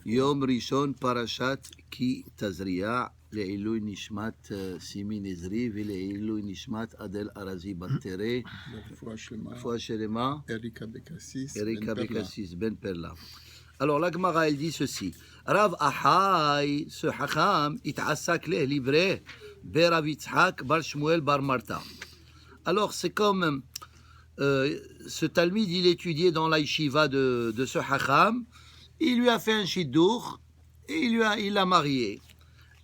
Yom Rishon Parashat Ki Tazria לעילוי נשמת סימי נזרי ולעילוי נשמת אדל ארזי בטרה רפואה שלמה Erika Bekassis Ben Perla. Alors la Gemara elle dit ceci. Rav Ahai, ce Hacham, it'assak leh livré Berav Yitzhak Bar Shmuel Bar Marta. Alors c'est comme ce Talmid il étudiait dans la yeshiva de ce Hacham, il lui a fait un shidduch et il l'a marié.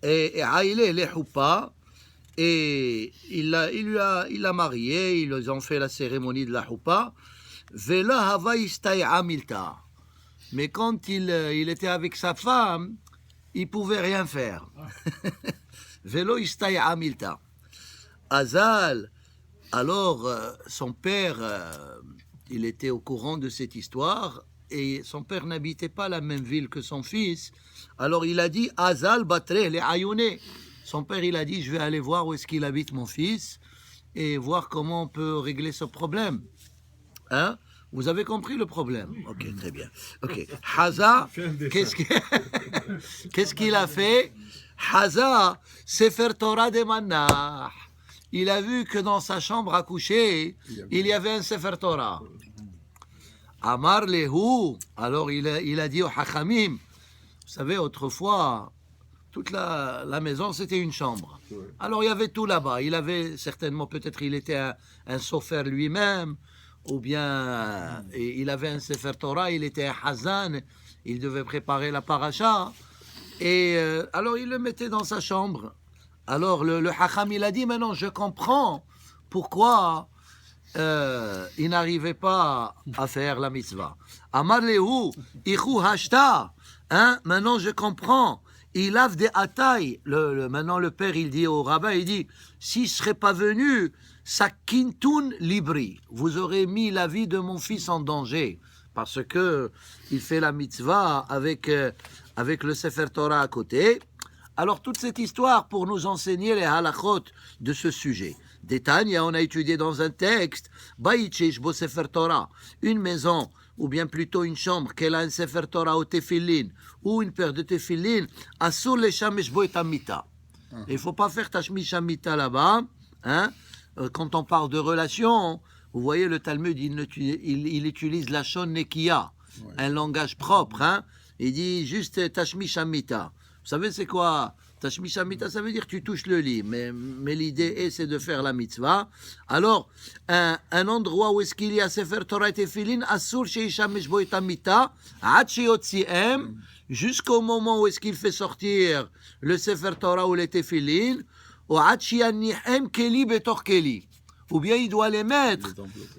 Et Aïlé les Houpa, et il l'a marié, ils ont fait la cérémonie de la Houpa. Vela Hava Istai'a Milta. Mais quand il était avec sa femme, il pouvait rien faire. Velo Istai'a Milta. Azal, alors son père, il était au courant de cette histoire, et son père n'habitait pas la même ville que son fils. Alors il a dit Azal Batre les Ayouné. Son père il a dit je vais aller voir où est-ce qu'il habite mon fils et voir comment on peut régler ce problème. Hein? Vous avez compris le problème? Ok, très bien. Ok. Haza, qu'est-ce qu'il a fait? Haza, Sefer Torah de Manah. Il a vu que dans sa chambre à coucher, il y avait un Sefer Torah. Amar Lehu, alors il a dit au Hachamim, vous savez, autrefois, toute la maison, c'était une chambre. Alors, il y avait tout là-bas. Il avait certainement, peut-être, il était un sofer lui-même, ou bien il avait un Sefer Torah, il était un Hazan, il devait préparer la paracha. Et alors, il le mettait dans sa chambre. Alors, le Hacham, il a dit, maintenant, je comprends pourquoi il n'arrivait pas à faire la mitzvah. Amar Lehu, Ichu Hashta. Hein, maintenant je comprends. Il a des atailles. Maintenant le père il dit au rabbin, il dit, s'il ne serait pas venu, sakintun libri. Vous aurez mis la vie de mon fils en danger. Parce que il fait la mitzvah avec le Sefer Torah à côté. Alors toute cette histoire pour nous enseigner les halachot de ce sujet. Détania, on a étudié dans un texte, Baïtchesh bo Sefer Torah, une maison, ou bien plutôt une chambre, qu'elle a un Sefer Torah au tefillin, ou une paire de tefillin, Asur le shamesh bo et amita. Il ne faut pas faire tashmish amita là-bas. Hein? Quand on parle de relations, vous voyez le Talmud, il utilise la shon nekiya, un langage propre. Hein? Il dit juste tashmish amita. Vous savez c'est quoi? Tashmish amita, ça veut dire tu touches le lit, mais l'idée c'est de faire la mitzvah. Alors, un endroit où est-ce qu'il y a Sefer Torah et Tefillin, Asur sheishamesh bo et amita, ad sheyotziem, jusqu'au moment où est-ce qu'il fait sortir le Sefer Torah ou les Tefillin, ou ad sheyanihem keli betor keli. Ou bien il doit les mettre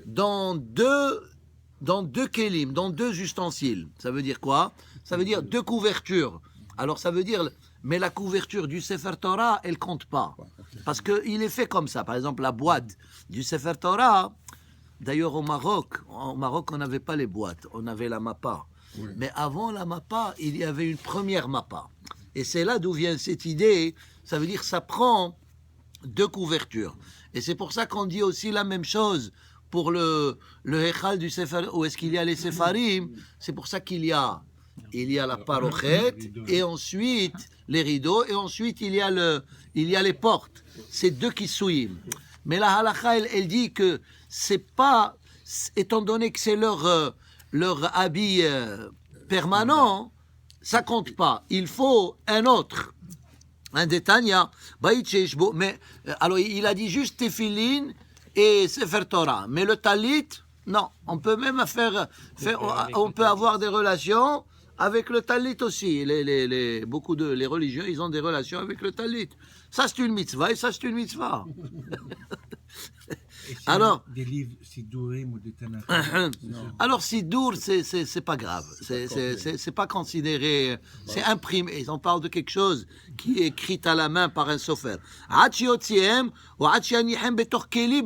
dans deux kelim, dans deux ustensiles. Ça veut dire quoi? Ça veut dire deux couvertures. Alors ça veut dire, mais la couverture du Sefer Torah, elle compte pas. Parce qu'il est fait comme ça. Par exemple, la boîte du Sefer Torah, d'ailleurs au Maroc, on n'avait pas les boîtes, on avait la mappa. Oui. Mais avant la mappa, il y avait une première mappa. Et c'est là d'où vient cette idée, ça veut dire ça prend deux couvertures. Et c'est pour ça qu'on dit aussi la même chose pour le Hechal du Sefer, où est-ce qu'il y a les Sefarim, c'est pour ça qu'il y a la parochet, et ensuite les rideaux, et ensuite il y a les portes. C'est deux qui souillent. Mais la halakha, elle dit que c'est pas, étant donné que c'est leur habit permanent, ça compte pas. Il faut un autre. Un détania, mais alors il a dit juste tefillin et Sefer Torah. Mais le talit, non. On peut même on peut avoir des relations avec le talit aussi. Beaucoup de les religieux, ils ont des relations avec le talit. Ça, c'est une mitzvah et ça, c'est une mitzvah. Alors, des livres sidourim ou des tanakh. Alors sidour, c'est pas grave. C'est pas considéré. C'est imprimé. On parle de quelque chose qui est écrit à la main par un sofer. Hachiotiem ou hachianihem betor keli,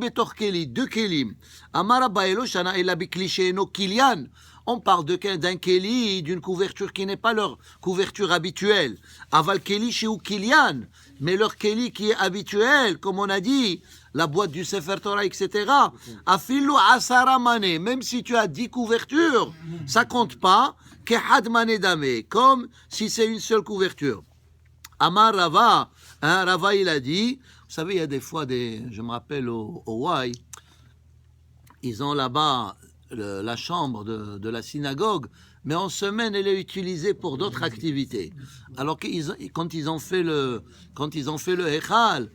deux kelim. Amara baelo shana ela biklicheno kilian. On parle d'un keli, d'une couverture qui n'est pas leur couverture habituelle. Aval keli chez ou kilian. Mais leur keli qui est habituel, comme on a dit, la boîte du Sefer Torah, etc. Afilu asara mané, même si tu as 10 couvertures, ça compte pas. Kehad mané dame, comme si c'est une seule couverture. Amar Rava, Rava il a dit, vous savez, il y a des fois, je me rappelle au Hawaï, ils ont là-bas la chambre de la synagogue, mais en semaine, elle est utilisée pour d'autres activités. Alors quand ils ont fait le Echal,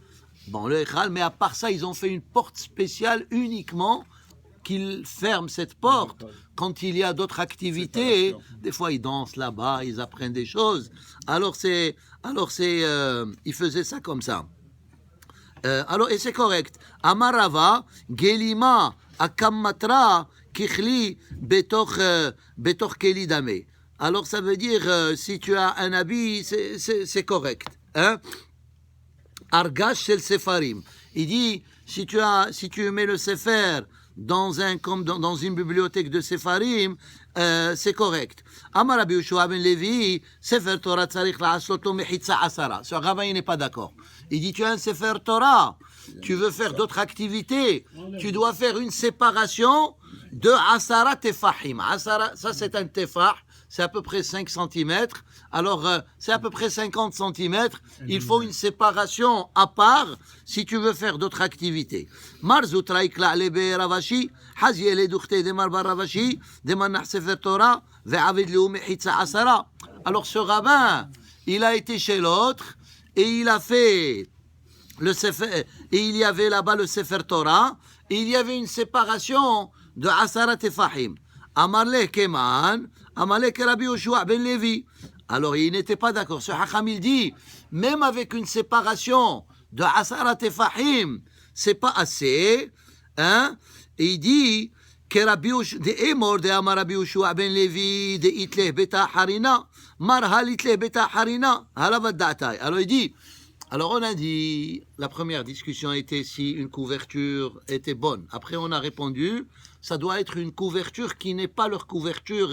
mais à part ça, ils ont fait une porte spéciale uniquement qu'ils ferment cette porte quand il y a d'autres activités. Des fois, ils dansent là-bas, ils apprennent des choses. Alors ils faisaient ça comme ça. Et c'est correct. Amarava, Gelima, Akammatra, Kichli, Betoch Keli Dame. Alors ça veut dire, si tu as un habit, c'est correct. Hein? Argash Shel Sefarim. Il dit, si tu mets le Sefer dans une bibliothèque de Sefarim, c'est correct. Amar Rabbi Yoshua ben Levi, Sefer Torah tzarich la'asloto mechitza asara. Ce rabbin, il n'est pas d'accord. Il dit, tu as un Sefer Torah, tu veux faire d'autres activités, tu dois faire une séparation de asara tefahim. Asara, ça c'est un tefah, c'est à peu près 5 cm. Alors, c'est à peu près 50 cm. Il faut une séparation à part si tu veux faire d'autres activités. Marzutraikla lebe ravashi, haziele duchte de marbar ravashi, de manach sefer Torah, ve'avid leu mechitza asara. Alors, ce rabbin, il a été chez l'autre et il a fait le sefer, et il y avait là-bas le sefer Torah, et il y avait une séparation de asara tefahim. Amarle keman, amarle ke Rabbi Yoshua ben Levi. Alors, il n'était pas d'accord. Ce Hacham, il dit, même avec une séparation de asara tefahim, c'est pas assez. Hein? Et il dit, que Rabbi Yoshua, de Emor, de Amar Rabbi Yoshua ben Levi, de Itleh beta harina, marhal Itleh beta harina, halavad da'atay. Alors, il dit, alors on a dit, la première discussion était si une couverture était bonne. Après, on a répondu, ça doit être une couverture qui n'est pas leur couverture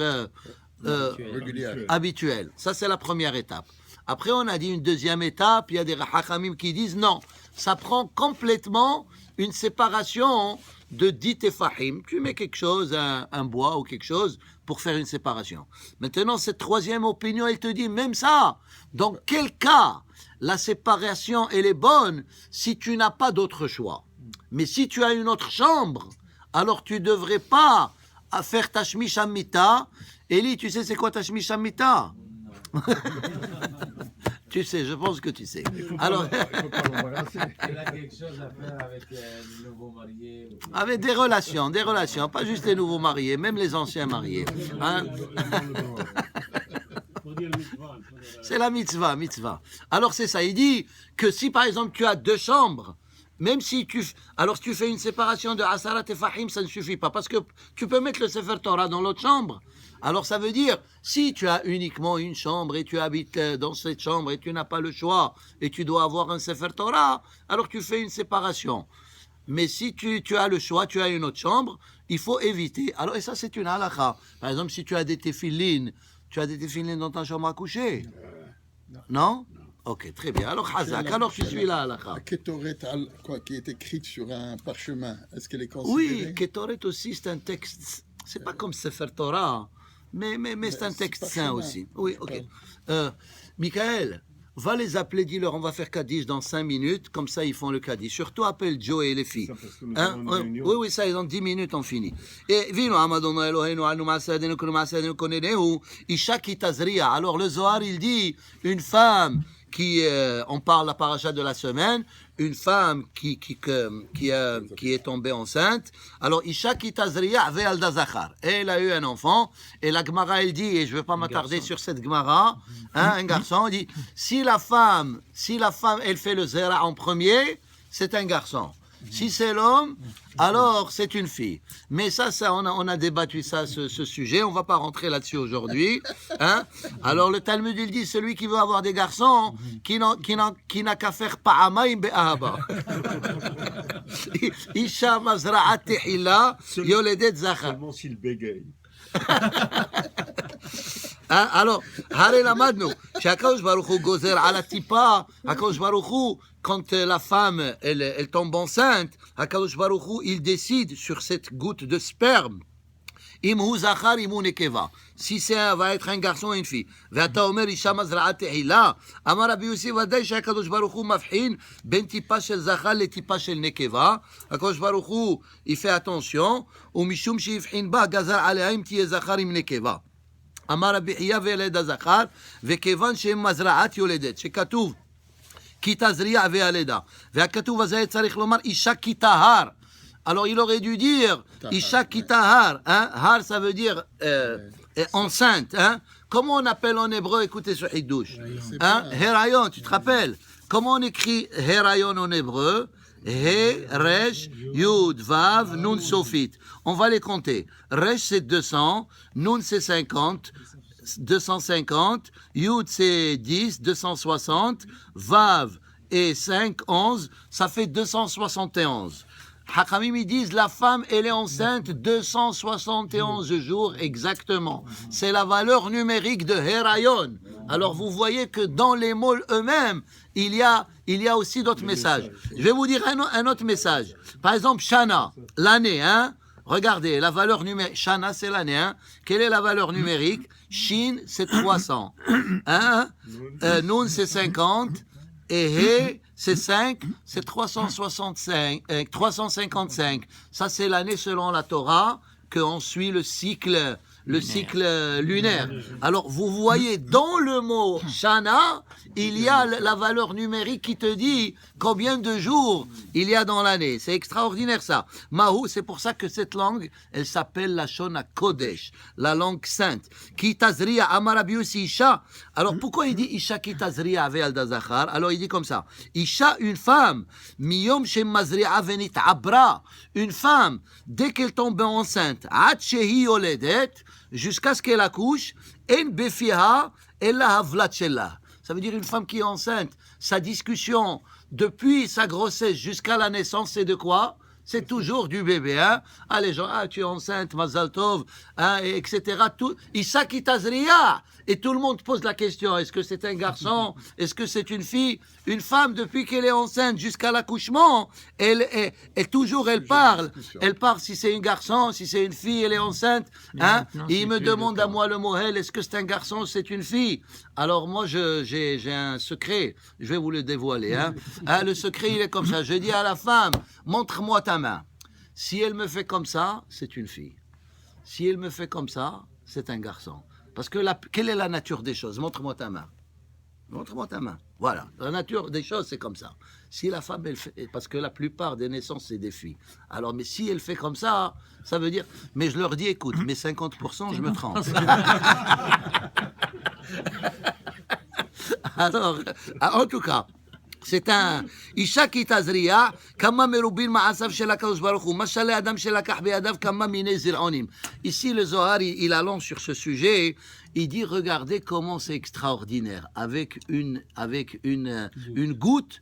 habituelle. Ça, c'est la première étape. Après, on a dit une deuxième étape, il y a des Hachamim qui disent non, ça prend complètement une séparation de 10 tefahim. Tu mets quelque chose, un bois ou quelque chose, pour faire une séparation. Maintenant, cette troisième opinion, elle te dit même ça. Dans quel cas la séparation, elle est bonne si tu n'as pas d'autre choix. Mais si tu as une autre chambre, alors tu ne devrais pas faire ta shmishamita. Eli, tu sais c'est quoi ta shmishamita? Tu sais, je pense que tu sais. Alors, Il faut pas l'embarrasser. Il a quelque chose à faire avec les nouveaux mariés. avec des relations, pas juste les nouveaux mariés, même les anciens mariés. Hein? C'est la mitzvah. Alors c'est ça, il dit que si par exemple tu as 2 chambres, même si tu fais une séparation de asara tefahim, ça ne suffit pas, parce que tu peux mettre le Sefer Torah dans l'autre chambre. Alors ça veut dire, si tu as uniquement une chambre et tu habites dans cette chambre et tu n'as pas le choix et tu dois avoir un Sefer Torah, alors tu fais une séparation. Mais si tu as le choix, tu as une autre chambre, il faut éviter. Alors, et ça c'est une halakha. Par exemple, si tu as des téphilines, dans ta chambre à coucher? Non? Ok, très bien. Alors, Hazak, alors je suis là, halakha. La Ketoret, qui est écrite sur un parchemin, est-ce qu'elle est considérée? Oui, Ketoret aussi, c'est un texte, c'est pas comme Sefer Torah, mais c'est un texte saint aussi. Oui, ok. Michael, va les appeler, dis-leur, on va faire Kaddish dans 5 minutes, comme ça ils font le Kaddish. Surtout appelle Joe et les filles. Hein? Oui, ça, dans 10 minutes on finit. Et vino Amadono Eloheinu anu ma'asadenu kunu ma'asadenu konenehu isha ki tazria. Alors le Zohar il dit une femme qui, on parle la paracha de la semaine, une femme qui est tombée enceinte. Alors, Isha ki tazriya ve'alda zachar. Elle a eu un enfant. Et la Gemara, elle dit, et je ne vais pas m'attarder sur cette Gemara, un garçon, elle dit, si la femme, elle fait le zera en premier, c'est un garçon. Si c'est l'homme, alors c'est une fille. Mais ça on a débattu ce sujet. On ne va pas rentrer là-dessus aujourd'hui. Hein? Alors le Talmud, il dit, celui qui veut avoir des garçons, qui n'a qu'à faire pa'amaim be'ahaba. Isha mazra'at tehila, yoledet zachar. Seulement s'il bégaye. Alors, הרי למדנו שהקדוש ברוך הוא גוזר על הטיפה, הקדוש ברוך הוא quand la femme, elle tombe enceinte, HaKadosh Baruch Hu, il décide sur cette goutte de sperme. Imhu zachar, imhu nekeva. Si va être un garçon ou une fille. ואתה אומר אישה מזרעת תחילה. אמר רבי יוסי ודאי שהקדוש ברוך הוא מבחין בין טיפה של זכר לטיפה של נקבה. הקדוש ברוך הוא il fait attention, ומשום שהבחין בה גזר עליה אם תהיה זכר עם נקבה. אמר רבי חייא וילד הזכר, וכיוון שהם מזרעת יולדת, שכתוב כי תזריע וילדה, והכתוב הזה צריך לומר אישה כי טהר. Alors il aurait dû dire Isha Kitahar, hein? Har ça veut dire enceinte, hein? Comment on appelle en hébreu, écoutez ce Hidouche, hein? Herayon, tu te rappelles? Comment on écrit Herayon en hébreu? He, Resh, Yud, Vav, Nun, Sofit. On va les compter. Resh c'est 200, Nun c'est 50, 250, Yud c'est 10, 260, Vav et 5, 11, ça fait 271. Hachamim, ils disent la femme, elle est enceinte 271 jours exactement. C'est la valeur numérique de Herayon. Alors vous voyez que dans les mots eux-mêmes, il y a aussi d'autres messages. Je vais vous dire un autre message. Par exemple, Shana, l'année, hein? Regardez, la valeur numérique. Shana, c'est l'année, hein? Quelle est la valeur numérique? Shin, c'est 300. Hein? Nun, c'est 50. Et He, c'est 5, c'est 355. Ça, c'est l'année selon la Torah qu'on suit le cycle lunaire. Alors, vous voyez, dans le mot Shana, il y a la valeur numérique qui te dit combien de jours il y a dans l'année. C'est extraordinaire, ça. Mahou, c'est pour ça que cette langue, elle s'appelle la Shona Kodesh, la langue sainte. Ki tazriya amar Rabbi Yossi Isha. Alors, pourquoi il dit Isha ki tazriya ave al dazachar? Alors, il dit comme ça. Isha, une femme, miyom shem mazri'a venit abra. Une femme, dès qu'elle tombe enceinte, ad shehi yoledet, jusqu'à ce qu'elle accouche, en befiha ella havlat shela. Ça veut dire une femme qui est enceinte, sa discussion depuis sa grossesse jusqu'à la naissance, c'est de quoi? C'est toujours du bébé, hein? Ah, les gens, tu es enceinte, Mazal Tov, hein, etc. Tout, Issa qui tazriya. Et tout le monde pose la question, est-ce que c'est un garçon? Est-ce que c'est une fille? Une femme, depuis qu'elle est enceinte jusqu'à l'accouchement, elle parle. Elle parle si c'est un garçon, si c'est une fille, elle est enceinte. Hein? Et il me demande à moi le Mohel, est-ce que c'est un garçon ou c'est une fille? Alors moi, j'ai un secret, je vais vous le dévoiler. Hein? Hein, le secret, il est comme ça. Je dis à la femme, montre-moi ta main. Si elle me fait comme ça, c'est une fille. Si elle me fait comme ça, c'est un garçon. Parce que quelle est la nature des choses? Montre-moi ta main. Montre-moi ta main. Voilà. La nature des choses, c'est comme ça. Si la femme, elle fait... Parce que la plupart des naissances, c'est des filles. Alors, mais si elle fait comme ça, ça veut dire... Mais je leur dis, écoute, mais 50%, je me trompe. Alors, en tout cas... C'est un Isha qui tazriya, kama merubin ma'asav shel HaKadosh Baruch Hu, mashal adam shel hakach be'adav kama mine zir'onim. Ici, le Zohar, il allonge sur ce sujet, il dit, regardez comment c'est extraordinaire. Avec une goutte,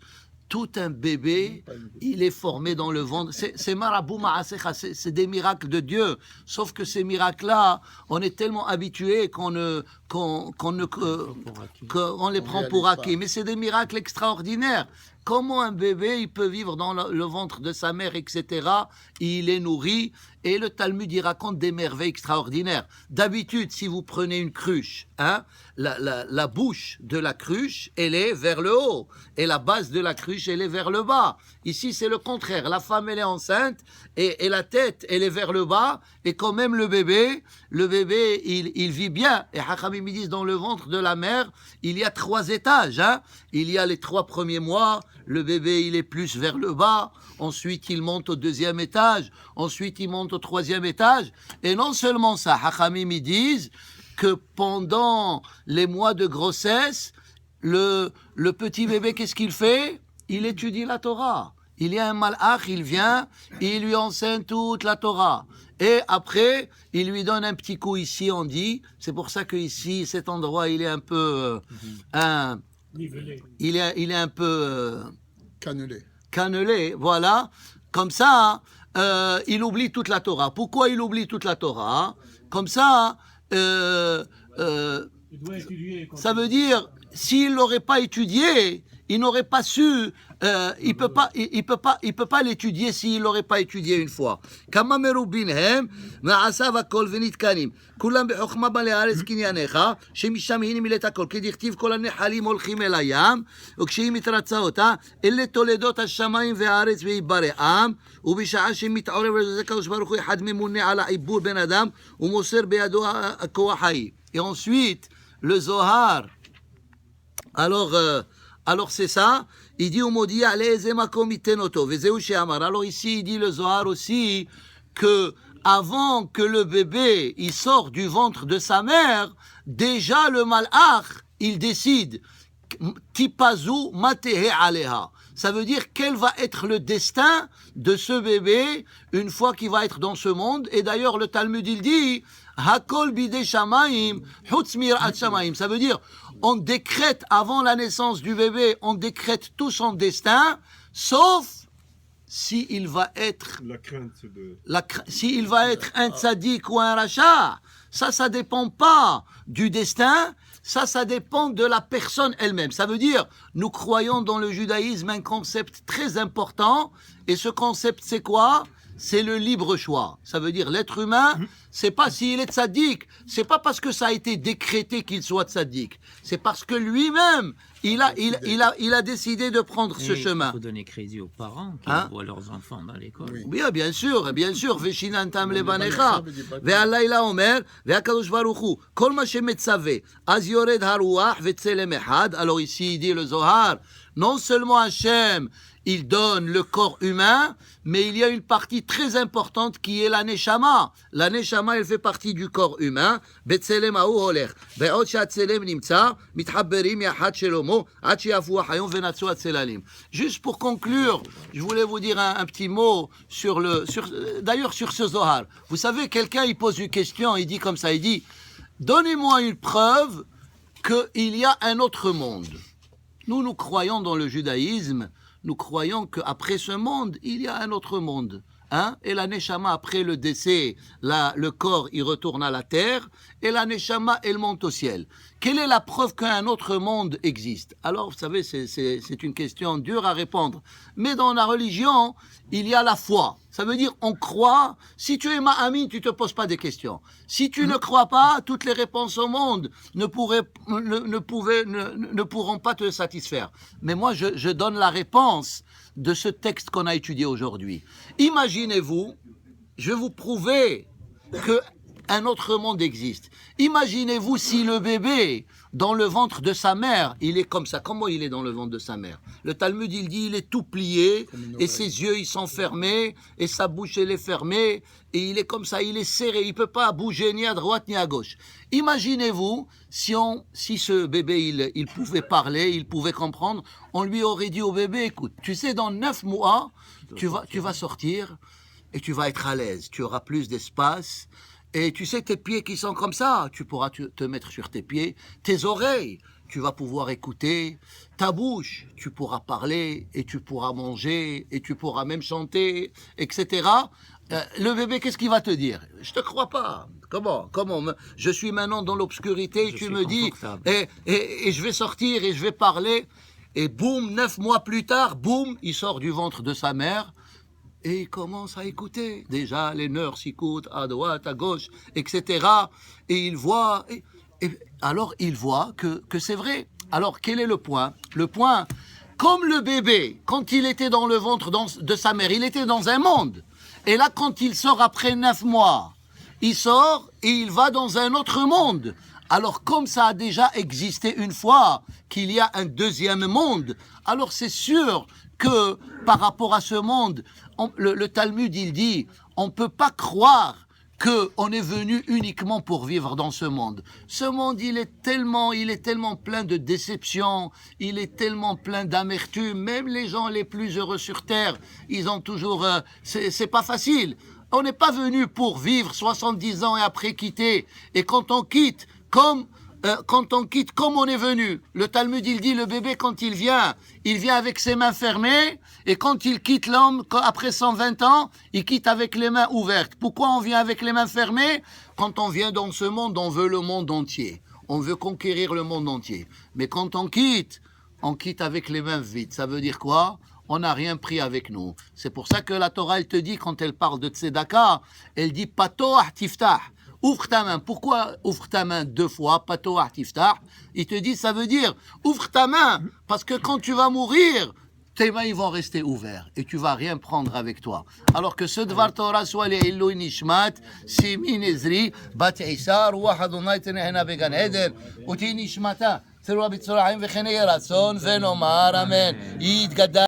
tout un bébé, il est formé dans le ventre. C'est marabou ma'asecha, c'est des miracles de Dieu. Sauf que ces miracles-là, on est tellement habitués qu'on les prend pour acquis. Mais c'est des miracles extraordinaires. Comment un bébé, il peut vivre dans le ventre de sa mère, etc. Il est nourri. Et le Talmud, il raconte des merveilles extraordinaires. D'habitude, si vous prenez une cruche, hein, la bouche de la cruche, elle est vers le haut. Et la base de la cruche, elle est vers le bas. Ici, c'est le contraire. La femme, elle est enceinte et la tête, elle est vers le bas. Et quand même, le bébé, il vit bien. Et Hachamim, ils disent, dans le ventre de la mère, il y a 3 étages. Hein. Il y a les 3 premiers mois. Le bébé, il est plus vers le bas. Ensuite, il monte au 2e étage. Ensuite, il monte au 3e étage. Et non seulement ça, Hachamim, ils disent que pendant les mois de grossesse, le petit bébé, qu'est-ce qu'il fait? Il étudie la Torah. Il y a un malach, il vient, il lui enseigne toute la Torah. Et après, il lui donne un petit coup ici, on dit. C'est pour ça que ici, cet endroit, il est un peu... il est un peu... cannelé, voilà. Comme ça, il oublie toute la Torah. Pourquoi il oublie toute la Torah? Comme ça, ça veut dire, s'il n'aurait pas étudié, il n'aurait pas su, il peut pas l'étudier s'il l'aurait pas étudié une fois. כמה מרובין הם, מעשיו הכל ונתקנים. כולם בחוכמה בא לארץ קנייניך, שמשם היא נמלאת הכל. כדכתיב כל הנחלים הולכים אל הים, וכשהיא מתרצה אותה, אלה תולדות השמיים והארץ ויברעם, ובשעה שמתעורר וזה הקדוש ברוך הוא אחד ממונה על העיבור בן אדם, ומוסר בידו הכוח ההיא. Et ensuite, le Zohar, alors c'est ça, il dit au maudit alors ici il dit le Zohar aussi que avant que le bébé il sort du ventre de sa mère, déjà le malach il décide tipazu matehe aleha. Ça veut dire quel va être le destin de ce bébé une fois qu'il va être dans ce monde. Et d'ailleurs, le Talmud, il dit Hakol bide shamayim, chutz mirat shamayim. Ça veut dire, on décrète avant la naissance du bébé, on décrète tout son destin, sauf s'il va être La crainte de... s'il va être un tzaddik ou un rachat. Ça dépend pas du destin, ça dépend de la personne elle-même. Ça veut dire, nous croyons dans le judaïsme un concept très important, et ce concept c'est quoi ? C'est le libre choix. Ça veut dire l'être humain, c'est pas s'il est tzaddik, c'est pas parce que ça a été décrété qu'il soit tzaddik, c'est parce que lui-même, il a décidé de prendre ce chemin. Il faut donner crédit aux parents qui envoient leurs enfants dans l'école. Oui. Bien sûr. ושיננתם לבניך. והלילה אומר, והקדוש ברוך הוא, כל מה שמצווה, אז יורד הרוח וצלם אחד. Alors ici, il dit le Zohar, non seulement Hachem, il donne le corps humain, mais il y a une partie très importante qui est la neshama. La neshama, elle fait partie du corps humain. בצלם ההוא הולך. בעוד שהצלם נמצא, מתחברים יחד שלמה, עד שיעפו החיון ונצאו הצללים. Juste pour conclure, je voulais vous dire un petit mot d'ailleurs sur ce Zohar. Vous savez, quelqu'un, il pose une question, il dit comme ça, il dit, donnez-moi une preuve qu'il y a un autre monde. Nous croyons dans le judaïsme, nous croyons qu'après ce monde, il y a un autre monde. Et la Neshama, après le décès, le corps, il retourne à la terre, et la Neshama, elle monte au ciel. Quelle est la preuve qu'un autre monde existe ? Alors, vous savez, c'est une question dure à répondre. Mais dans la religion, il y a la foi. Ça veut dire, on croit. Si tu es ma'amin, tu ne te poses pas des questions. Si tu ne crois pas, toutes les réponses au monde ne pourront pas te satisfaire. Mais moi, je donne la réponse de ce texte qu'on a étudié aujourd'hui. Imaginez-vous, je vais vous prouver qu'un autre monde existe. Imaginez-vous si le bébé, dans le ventre de sa mère, il est comme ça. Comment il est dans le ventre de sa mère ? Le Talmud, il dit, il est tout plié, et ses yeux, ils sont fermés, et sa bouche, elle est fermée, et il est comme ça, il est serré, il ne peut pas bouger ni à droite ni à gauche. Imaginez-vous si ce bébé, il pouvait parler, il pouvait comprendre, on lui aurait dit au bébé, écoute, tu sais, dans 9 mois, tu vas sortir, et tu vas être à l'aise, tu auras plus d'espace, et tu sais, tes pieds qui sont comme ça, tu pourras te mettre sur tes pieds, tes oreilles, tu vas pouvoir écouter, ta bouche, tu pourras parler, et tu pourras manger, et tu pourras même chanter, etc. Le bébé, qu'est-ce qu'il va te dire ? Je te crois pas. Comment je suis maintenant dans l'obscurité, tu me dis, et je vais sortir, et je vais parler, et boum, 9 mois plus tard, boum, il sort du ventre de sa mère, et il commence à écouter. Déjà, les nerfs s'écoutent à droite, à gauche, etc. Et il voit, alors il voit que c'est vrai. Alors, quel est le point ? Le point, comme le bébé, quand il était dans le ventre de sa mère, il était dans un monde. Et là, quand il sort après 9 mois, il sort et il va dans un autre monde. Alors, comme ça a déjà existé une fois, qu'il y a un deuxième monde, alors c'est sûr que par rapport à ce monde, le Talmud, il dit, on ne peut pas croire qu'on est venu uniquement pour vivre dans ce monde. Ce monde, il est tellement plein de déceptions, il est tellement plein d'amertume. Même les gens les plus heureux sur Terre, ils ont toujours... c'est pas facile. On n'est pas venu pour vivre 70 ans et après quitter. Et quand on quitte, comme on est venu. Le Talmud, il dit, le bébé, quand il vient avec ses mains fermées, et quand il quitte l'homme, après 120 ans, il quitte avec les mains ouvertes. Pourquoi on vient avec les mains fermées ? Quand on vient dans ce monde, on veut le monde entier. On veut conquérir le monde entier. Mais quand on quitte, on quitte avec les mains vides. Ça veut dire quoi? On n'a rien pris avec nous. C'est pour ça que la Torah, elle te dit, quand elle parle de tzedaka, elle dit patoah tiftah. Ouvre ta main. Pourquoi ouvre ta main 2 fois? Patoah tiftah. Il te dit, ça veut dire ouvre ta main. Parce que quand tu vas mourir, tes mains ils vont rester ouvertes et tu vas rien prendre avec toi. Alors que ce Dvar Torah soit les Ilou Nishmat, Simin Ezri, Bat Isar, Wahadonai Tenehena Began Eden, Uti Nishmata, Terwa Bitzorahim Vechene Yeratzon, Venomar, Amen. Yid Gadal.